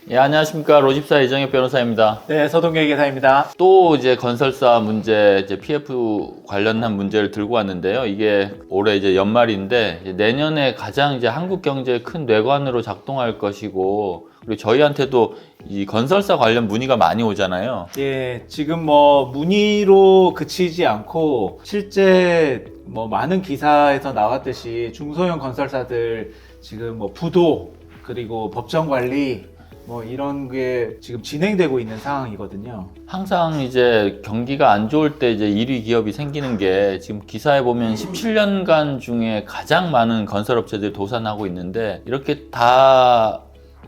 예, 안녕하십니까. 로집사 이정혁 변호사입니다. 네, 서동계 계사입니다. 또 이제 건설사 문제, 이제 PF 관련한 문제를 들고 왔는데요. 이게 올해 이제 연말인데 이제 내년에 가장 이제 한국 경제의 큰 뇌관으로 작동할 것이고, 그리고 저희한테도 이 건설사 관련 문의가 많이 오잖아요. 예, 지금 뭐 문의로 그치지 않고 실제 뭐 많은 기사에서 나왔듯이 중소형 건설사들 지금 뭐 부도 그리고 법정 관리 뭐 이런 게 지금 진행되고 있는 상황이거든요. 항상 이제 경기가 안 좋을 때 이제 1위 기업이 생기는 게 지금 기사에 보면 17년간 중에 가장 많은 건설업체들이 도산하고 있는데, 이렇게 다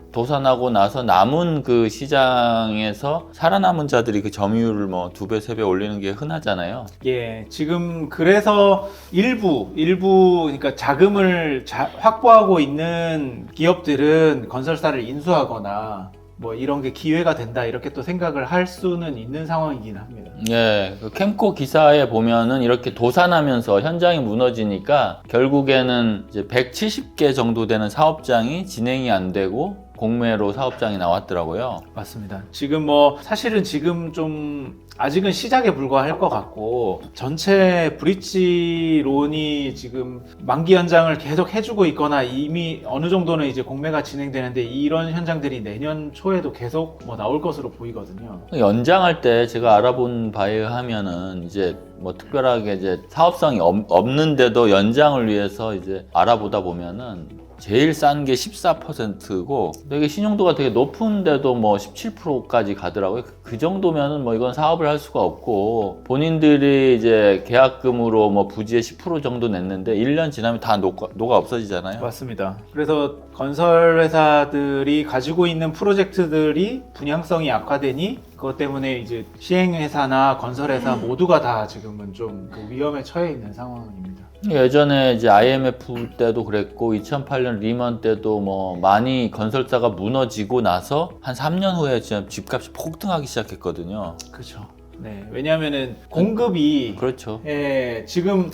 도산하고 나서 남은 그 시장에서 살아남은 자들이 그 점유율을 뭐 2배, 3배 올리는 게 흔하잖아요. 예, 지금 그래서 일부 그러니까 자금을 확보하고 있는 기업들은 건설사를 인수하거나 뭐 이런 게 기회가 된다 이렇게 또 생각을 할 수는 있는 상황이긴 합니다. 예, 그 캠코 기사에 보면은 이렇게 도산하면서 현장이 무너지니까 결국에는 이제 170개 정도 되는 사업장이 진행이 안 되고 공매로 사업장이 나왔더라고요. 맞습니다. 지금 뭐 사실은 지금 좀 아직은 시작에 불과할 것 같고, 전체 브릿지론이 지금 만기 연장을 계속 해주고 있거나 이미 어느 정도는 이제 공매가 진행되는데, 이런 현장들이 내년 초에도 계속 뭐 나올 것으로 보이거든요. 연장할 때 제가 알아본 바에 의하면은 이제 뭐 특별하게 이제 사업성이 없는데도 연장을 위해서 이제 알아보다 보면은 제일 싼 게 14%고 되게 신용도가 되게 높은데도 뭐 17%까지 가더라고요. 그 정도면은 뭐 이건 사업을 할 수가 없고, 본인들이 이제 계약금으로 뭐 부지에 10% 정도 냈는데 1년 지나면 다 녹아 없어지잖아요. 맞습니다. 그래서 건설 회사들이 가지고 있는 프로젝트들이 분양성이 악화되니 그것 때문에 이제 시행회사나 건설회사 모두가 다 지금은 좀 그 위험에 처해 있는 상황입니다. 예전에 이제 IMF 때도 그랬고 2008년 리먼 때도 뭐 많이 건설사가 무너지고 나서 한 3년 후에 진짜 집값이 폭등하기 시작했거든요. 그렇죠. 네, 왜냐하면은 공급이 그렇죠. 예, 지금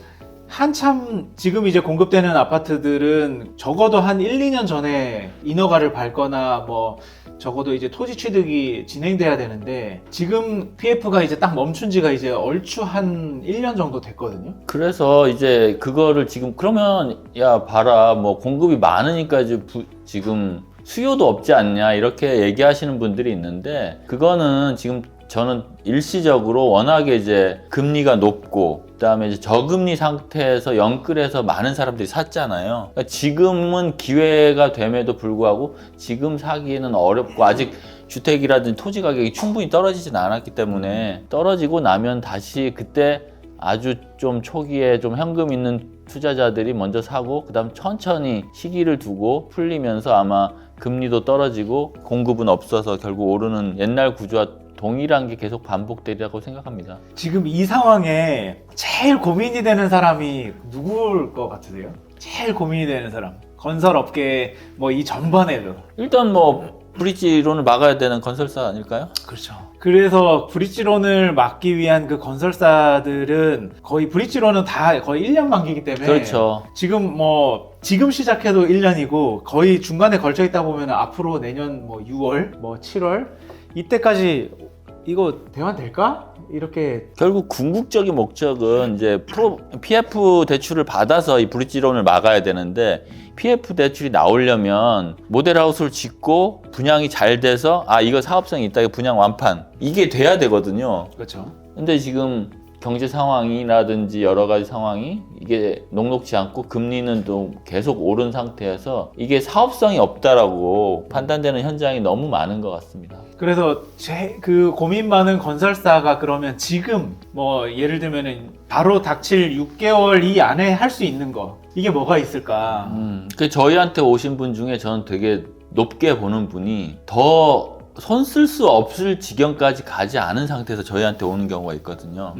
한참 지금 이제 공급되는 아파트들은 적어도 한 1, 2년 전에 인허가를 밟거나 뭐 적어도 이제 토지 취득이 진행돼야 되는데, 지금 PF가 이제 딱 멈춘 지가 이제 얼추 한 1년 정도 됐거든요. 그래서 이제 그거를 지금 그러면 야 봐라 뭐 공급이 많으니까 이제 지금 수요도 없지 않냐 이렇게 얘기하시는 분들이 있는데, 그거는 지금 저는 일시적으로 워낙에 이제 금리가 높고 그다음에 이제 저금리 상태에서 영끌해서 많은 사람들이 샀잖아요. 그러니까 지금은 기회가 됨에도 불구하고 지금 사기에는 어렵고, 아직 주택이라든지 토지 가격이 충분히 떨어지진 않았기 때문에 떨어지고 나면 다시 그때 아주 좀 초기에 좀 현금 있는 투자자들이 먼저 사고, 그 다음 천천히 시기를 두고 풀리면서 아마 금리도 떨어지고 공급은 없어서 결국 오르는 옛날 구조와 동일한 게 계속 반복되리라고 생각합니다. 지금 이 상황에 제일 고민이 되는 사람이 누구일 것 같으세요? 제일 고민이 되는 사람. 건설업계 뭐 이 전반에도. 일단 뭐 브릿지론을 막아야 되는 건설사 아닐까요? 그렇죠. 그래서 브릿지론을 막기 위한 그 건설사들은 거의 브릿지론은 다 거의 1년 만기이기 때문에, 그렇죠. 지금 시작해도 1년이고 거의 중간에 걸쳐 있다 보면 앞으로 내년 뭐 6월, 뭐 7월 이때까지 이거 대환될까? 이렇게 결국 궁극적인 목적은 이제 PF 대출을 받아서 이 브릿지론을 막아야 되는데, PF 대출이 나오려면 모델하우스를 짓고 분양이 잘 돼서 이거 사업성이 있다, 이거 분양 완판, 이게 돼야 되거든요. 그렇죠. 근데 지금 경제 상황이라든지 여러 가지 상황이 이게 녹록지 않고 금리는 또 계속 오른 상태여서 이게 사업성이 없다라고 판단되는 현장이 너무 많은 것 같습니다. 그래서 그 고민 많은 건설사가 그러면 지금 뭐 예를 들면은 바로 닥칠 6개월 이 안에 할 수 있는 거, 이게 뭐가 있을까? 그 저희한테 오신 분 중에 저는 되게 높게 보는 분이 더 손 쓸 수 없을 지경까지 가지 않은 상태에서 저희한테 오는 경우가 있거든요.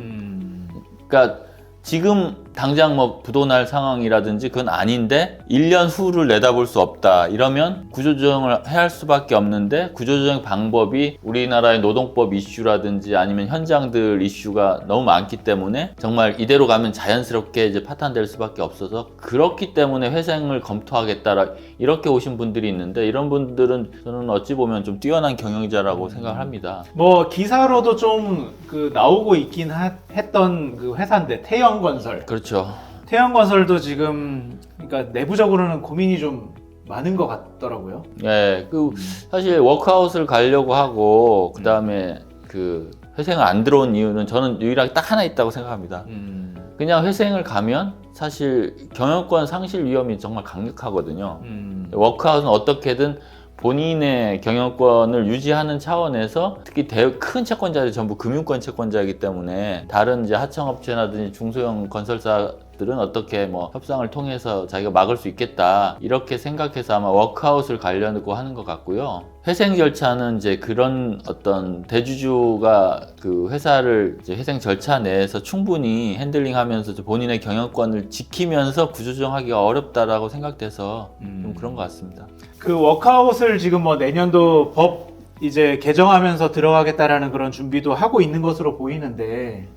그러니까 지금 당장 뭐 부도날 상황이라든지 그건 아닌데 1년 후를 내다볼 수 없다 이러면 구조조정을 해야 할 수밖에 없는데 구조조정 방법이 우리나라의 노동법 이슈라든지 아니면 현장들 이슈가 너무 많기 때문에 정말 이대로 가면 자연스럽게 이제 파탄될 수밖에 없어서 그렇기 때문에 회생을 검토하겠다 이렇게 오신 분들이 있는데 이런 분들은 저는 어찌 보면 좀 뛰어난 경영자라고 생각을 합니다. 뭐 기사로도 좀 그 나오고 있긴 했던 그 회사인데 태영건설. 그렇죠. 태영건설도 지금 그러니까 내부적으로는 고민이 좀 많은 것 같더라고요. 예, 사실 워크아웃을 가려고 하고 그 다음에 그 회생을 안 들어온 이유는 저는 유일하게 딱 하나 있다고 생각합니다. 그냥 회생을 가면 사실 경영권 상실 위험이 정말 강력하거든요. 워크아웃은 어떻게든 본인의 경영권을 유지하는 차원에서 특히 큰 채권자들이 전부 금융권 채권자이기 때문에 다른 이제 하청업체라든지 중소형 건설사들은 어떻게 뭐 협상을 통해서 자기가 막을 수 있겠다 이렇게 생각해서 아마 워크아웃을 가려고 하는 것 같고요. 회생 절차는 이제 그런 어떤 대주주가 그 회사를 이제 회생 절차 내에서 충분히 핸들링하면서 본인의 경영권을 지키면서 구조조정하기가 어렵다라고 생각돼서 좀 그런 것 같습니다. 그 워크아웃을 지금 뭐 내년도 법 이제 개정하면서 들어가겠다라는 그런 준비도 하고 있는 것으로 보이는데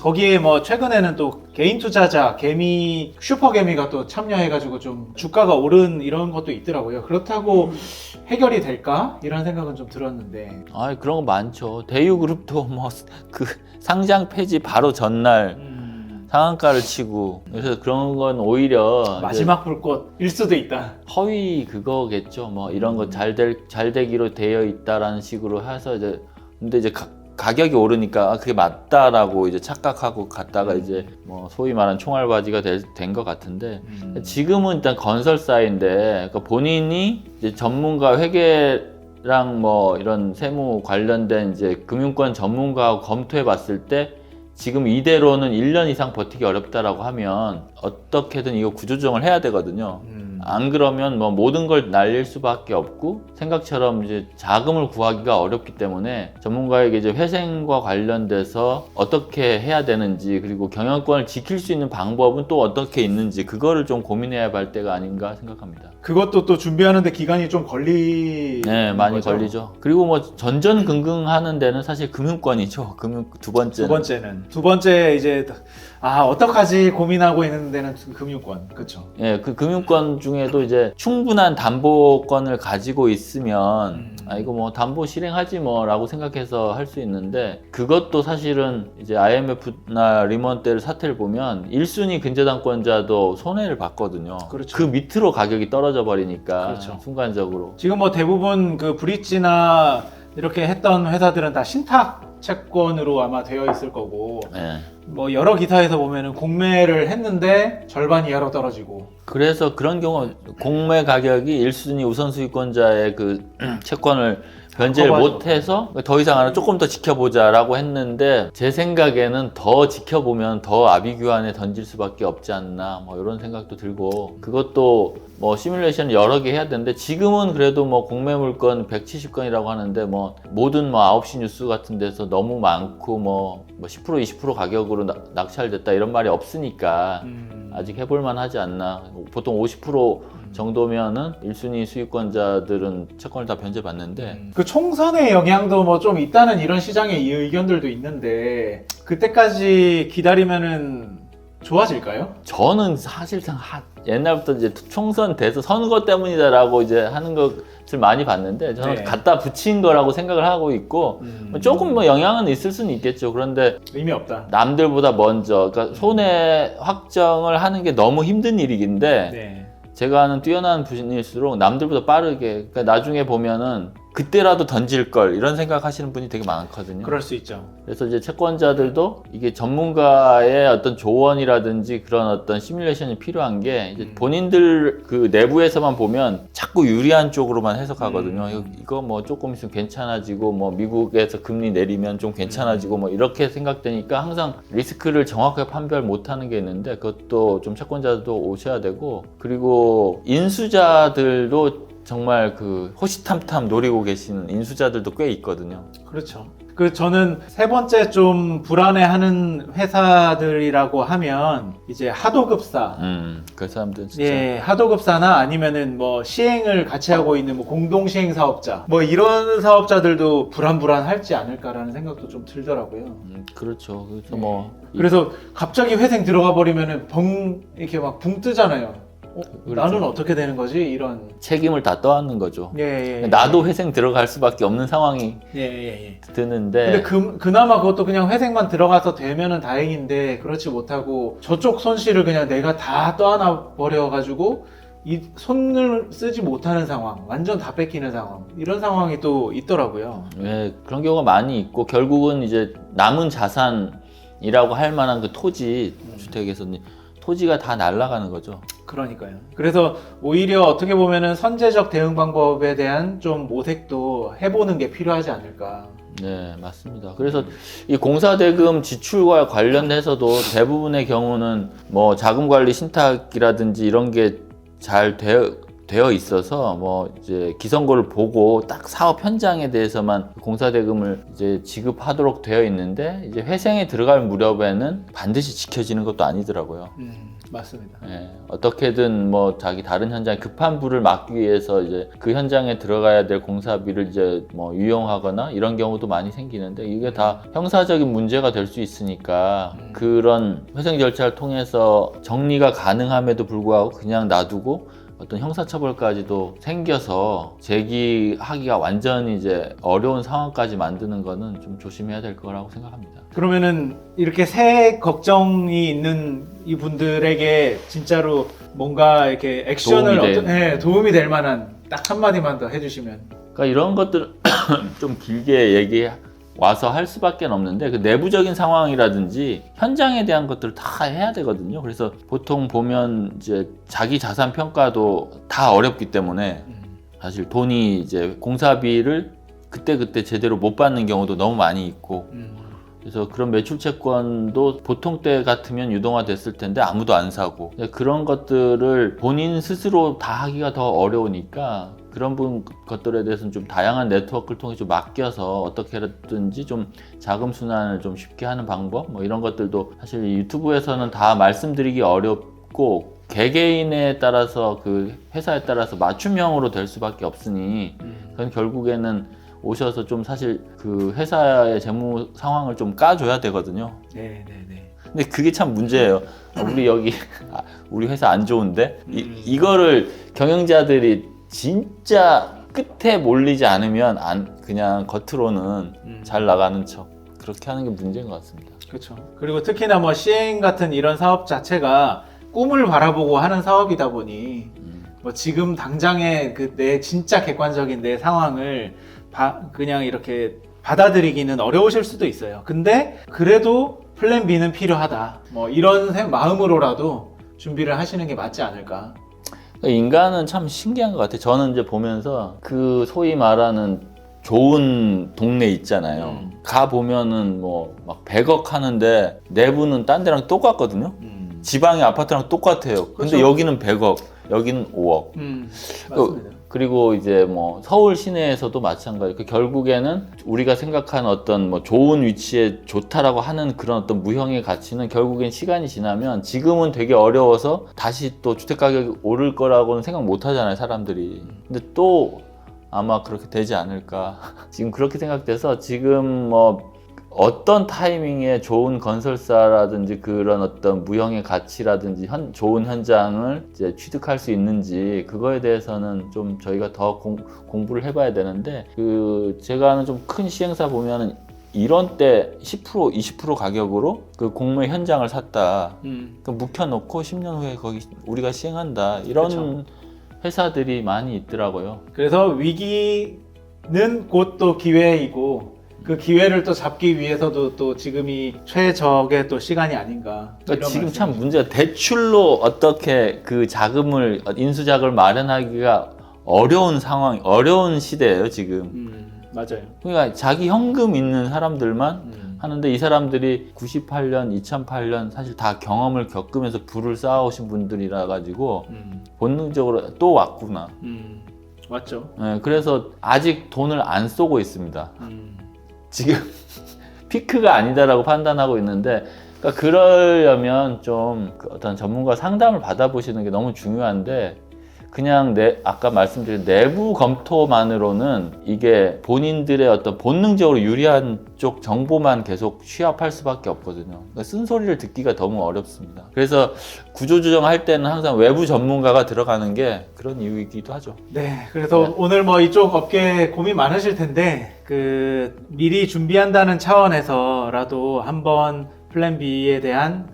거기에 뭐 최근에는 또 개인 투자자 개미 슈퍼개미가 또 참여해가지고 좀 주가가 오른 이런 것도 있더라고요. 그렇다고 해결이 될까 이런 생각은 좀 들었는데. 아, 그런 거 많죠. 대유그룹도 뭐 그 상장 폐지 바로 전날 상한가를 치고 그래서 그런 건 오히려 마지막 불꽃일 수도 있다. 허위 그거겠죠. 뭐 이런 거 잘 되기로 되어 있다라는 식으로 해서 이제 근데 이제 가격이 오르니까 그게 맞다라고 이제 착각하고 갔다가 이제 뭐 소위 말하는 총알바지가 된 것 같은데 지금은 일단 건설사인데 그러니까 본인이 이제 전문가 회계랑 뭐 이런 세무 관련된 이제 금융권 전문가하고 검토해 봤을 때 지금 이대로는 1년 이상 버티기 어렵다라고 하면 어떻게든 이거 구조조정을 해야 되거든요. 안 그러면 뭐 모든 걸 날릴 수밖에 없고 생각처럼 이제 자금을 구하기가 어렵기 때문에 전문가에게 이제 회생과 관련돼서 어떻게 해야 되는지 그리고 경영권을 지킬 수 있는 방법은 또 어떻게 있는지 그거를 좀 고민해야 할 때가 아닌가 생각합니다. 그것도 또 준비하는데 기간이 좀 네, 많이 거죠? 걸리죠. 그리고 뭐 전전긍긍하는 데는 사실 금융권이죠. 두 번째 이제 어떡하지 고민하고 있는 데는 금융권. 그렇죠. 예, 그 금융권 중에도 이제 충분한 담보권을 가지고 있으면 이거 뭐 담보 실행하지 뭐라고 생각해서 할 수 있는데 그것도 사실은 이제 IMF나 리먼 때 사태를 보면 1순위 근저당권자도 손해를 봤거든요. 그렇죠. 그 밑으로 가격이 떨어져 버리니까 그렇죠. 순간적으로. 지금 뭐 대부분 그 브릿지나 이렇게 했던 회사들은 다 신탁 채권으로 아마 되어 있을 거고 예. 뭐 여러 기사에서 보면은 공매를 했는데 절반 이하로 떨어지고 그래서 그런 경우 공매 가격이 1순위 우선수익권자의 그 채권을 변제를 못해서 더 이상 안 조금 더 지켜보자라고 했는데 제 생각에는 더 지켜보면 더 아비규환에 던질 수밖에 없지 않나 뭐 이런 생각도 들고 그것도 뭐 시뮬레이션 여러 개 해야 되는데 지금은 그래도 뭐 공매 물건 170건이라고 하는데 뭐 모든 뭐 9시 뉴스 같은 데서 너무 많고 뭐 10% 20% 가격으로 낙찰됐다 이런 말이 없으니까 아직 해볼만 하지 않나. 보통 50% 정도면은 1순위 수익권자들은 채권을 다 변제받는데 그 총선의 영향도 뭐 좀 있다는 이런 시장의 의견들도 있는데 그때까지 기다리면은 좋아질까요? 저는 사실상 옛날부터 이제 총선 돼서 선거 때문이다라고 이제 하는 것을 많이 봤는데 저는 네. 갖다 붙인 거라고 생각을 하고 있고 조금 뭐 영향은 있을 수는 있겠죠. 그런데 의미 없다. 남들보다 먼저 그러니까 손해 확정을 하는 게 너무 힘든 일이긴데 네. 제가 아는 뛰어난 분일수록 남들보다 빠르게 그러니까 나중에 보면은 그때라도 던질 걸 이런 생각하시는 분이 되게 많거든요. 그럴 수 있죠. 그래서 이제 채권자들도 이게 전문가의 어떤 조언이라든지 그런 어떤 시뮬레이션이 필요한 게 이제 본인들 그 내부에서만 보면 자꾸 유리한 쪽으로만 해석하거든요. 이거 뭐 조금 있으면 괜찮아지고 뭐 미국에서 금리 내리면 좀 괜찮아지고 뭐 이렇게 생각되니까 항상 리스크를 정확하게 판별 못하는 게 있는데 그것도 좀 채권자들도 오셔야 되고 그리고 인수자들도 정말 그 호시탐탐 노리고 계시는 인수자들도 꽤 있거든요. 그렇죠. 저는 세 번째 좀 불안해하는 회사들이라고 하면 이제 하도급사, 그 사람들은 진짜 예, 하도급사나 아니면은 뭐 시행을 같이 하고 있는 뭐 공동시행 사업자, 뭐 이런 사업자들도 불안할지 않을까라는 생각도 좀 들더라고요. 그렇죠. 그래서 예. 뭐 그래서 갑자기 회생 들어가 버리면은 이렇게 막 붕 뜨잖아요. 그렇죠. 나는 어떻게 되는 거지? 이런. 책임을 다 떠안는 거죠. 예. 나도 회생 들어갈 수밖에 없는 상황이 예. 드는데 근데 그나마 그것도 그냥 회생만 들어가서 되면은 다행인데 그렇지 못하고 저쪽 손실을 그냥 내가 다 떠안아 버려가지고 이 손을 쓰지 못하는 상황, 완전 다 뺏기는 상황, 이런 상황이 또 있더라고요. 예, 그런 경우가 많이 있고 결국은 이제 남은 자산이라고 할 만한 그 토지 주택에서는 토지가 다 날아가는 거죠. 그러니까요. 그래서 오히려 어떻게 보면은 선제적 대응 방법에 대한 좀 모색도 해보는 게 필요하지 않을까. 네, 맞습니다. 그래서 이 공사대금 지출과 관련해서도 대부분의 경우는 뭐 자금관리 신탁이라든지 이런 게 잘 되어 있어서 뭐 이제 기성고를 보고 딱 사업 현장에 대해서만 공사대금을 이제 지급하도록 되어 있는데 이제 회생에 들어갈 무렵에는 반드시 지켜지는 것도 아니더라고요. 맞습니다. 예, 어떻게든 뭐 자기 다른 현장에 급한 불을 막기 위해서 이제 그 현장에 들어가야 될 공사비를 이제 뭐 유용하거나 이런 경우도 많이 생기는데 이게 다 형사적인 문제가 될 수 있으니까 그런 회생 절차를 통해서 정리가 가능함에도 불구하고 그냥 놔두고 어떤 형사처벌까지도 생겨서 제기하기가 완전히 이제 어려운 상황까지 만드는 거는 좀 조심해야 될 거라고 생각합니다. 그러면은 이렇게 세 걱정이 있는 이 분들에게 진짜로 뭔가 이렇게 액션을 도움이 될 만한 딱 한마디만 더 해주시면. 그러니까 이런 것들 좀 길게 와서 할 수밖에 없는데 그 내부적인 상황이라든지 현장에 대한 것들을 다 해야 되거든요. 그래서 보통 보면 이제 자기 자산 평가도 다 어렵기 때문에 사실 돈이 이제 공사비를 그때 제대로 못 받는 경우도 너무 많이 있고 그래서 그런 매출 채권도 보통 때 같으면 유동화 됐을 텐데 아무도 안 사고 그런 것들을 본인 스스로 다 하기가 더 어려우니까 그런 것들에 대해서는 좀 다양한 네트워크를 통해 좀 맡겨서 어떻게든지 좀 자금 순환을 좀 쉽게 하는 방법 뭐 이런 것들도 사실 유튜브에서는 다 말씀드리기 어렵고 개개인에 따라서 그 회사에 따라서 맞춤형으로 될 수밖에 없으니 그건 결국에는 오셔서 좀 사실 그 회사의 재무 상황을 좀 까줘야 되거든요. 네. 근데 그게 참 문제예요. 우리 회사 안 좋은데 이거를 경영자들이 진짜 끝에 몰리지 않으면 그냥 겉으로는 잘 나가는 척 그렇게 하는 게 문제인 것 같습니다. 그렇죠. 그리고 특히나 뭐 시행 같은 이런 사업 자체가 꿈을 바라보고 하는 사업이다 보니 뭐 지금 당장의 그 내 진짜 객관적인 내 상황을 그냥 이렇게 받아들이기는 어려우실 수도 있어요. 근데 그래도 플랜 B는 필요하다. 뭐 이런 마음으로라도 준비를 하시는 게 맞지 않을까. 인간은 참 신기한 것 같아요. 저는 이제 보면서 그 소위 말하는 좋은 동네 있잖아요. 가 보면은 뭐 막 100억 하는데 내부는 딴 데랑 똑같거든요. 지방의 아파트랑 똑같아요. 근데 그렇죠. 여기는 100억, 여기는 5억. 맞습니다. 그리고 이제 뭐 서울 시내에서도 마찬가지고 결국에는 우리가 생각하는 어떤 뭐 좋은 위치에 좋다라고 하는 그런 어떤 무형의 가치는 결국엔 시간이 지나면 지금은 되게 어려워서 다시 또 주택 가격이 오를 거라고는 생각 못 하잖아요, 사람들이. 근데 또 아마 그렇게 되지 않을까. 지금 그렇게 생각돼서 지금 뭐 어떤 타이밍에 좋은 건설사라든지 그런 어떤 무형의 가치라든지 좋은 현장을 이제 취득할 수 있는지 그거에 대해서는 좀 저희가 더 공부를 해봐야 되는데 제가 아는 좀 큰 시행사 보면은 이런 때 10% 20% 가격으로 그 공모의 현장을 샀다. 묵혀놓고 10년 후에 거기 우리가 시행한다. 이런 그쵸. 회사들이 많이 있더라고요. 그래서 위기는 곧 또 기회이고 그 기회를 또 잡기 위해서도 또 지금이 최적의 또 시간이 아닌가. 그러니까 지금 참 문제가 대출로 어떻게 그 자금을 인수자금을 마련하기가 어려운 상황, 어려운 시대예요 지금. 맞아요. 그러니까 자기 현금 있는 사람들만 하는데 이 사람들이 98년, 2008년 사실 다 경험을 겪으면서 부를 쌓아오신 분들이라 가지고 본능적으로 또 왔구나. 맞죠. 예, 그래서 아직 돈을 안 쏘고 있습니다. 지금 피크가 아니다라고 판단하고 있는데, 그러니까 그러려면 좀 어떤 전문가 상담을 받아보시는 게 너무 중요한데, 그냥 아까 말씀드린 내부 검토만으로는 이게 본인들의 어떤 본능적으로 유리한 쪽 정보만 계속 취합할 수밖에 없거든요. 그러니까 쓴소리를 듣기가 너무 어렵습니다. 그래서 구조조정할 때는 항상 외부 전문가가 들어가는 게 그런 이유이기도 하죠. 네, 그래서 오늘 뭐 이쪽 업계 고민 많으실 텐데 미리 준비한다는 차원에서라도 한번 플랜 B에 대한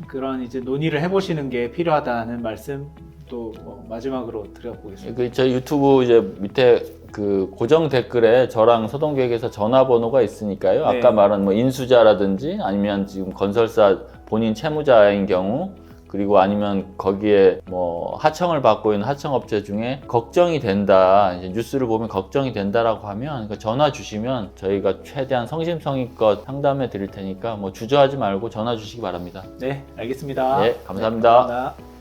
그런 이제 논의를 해보시는 게 필요하다는 말씀 또 마지막으로 드려보겠습니다. 저희 유튜브 이제 밑에 그 고정 댓글에 저랑 소동기획에서 전화번호가 있으니까요. 네. 아까 말한 뭐 인수자라든지 아니면 지금 건설사 본인 채무자인 경우, 그리고 아니면 거기에 뭐 하청을 받고 있는 하청업체 중에 걱정이 된다, 이제 뉴스를 보면 걱정이 된다라고 하면 그러니까 전화 주시면 저희가 최대한 성심성의껏 상담해 드릴 테니까 뭐 주저하지 말고 전화 주시기 바랍니다. 네, 알겠습니다. 네, 감사합니다. 네, 감사합니다.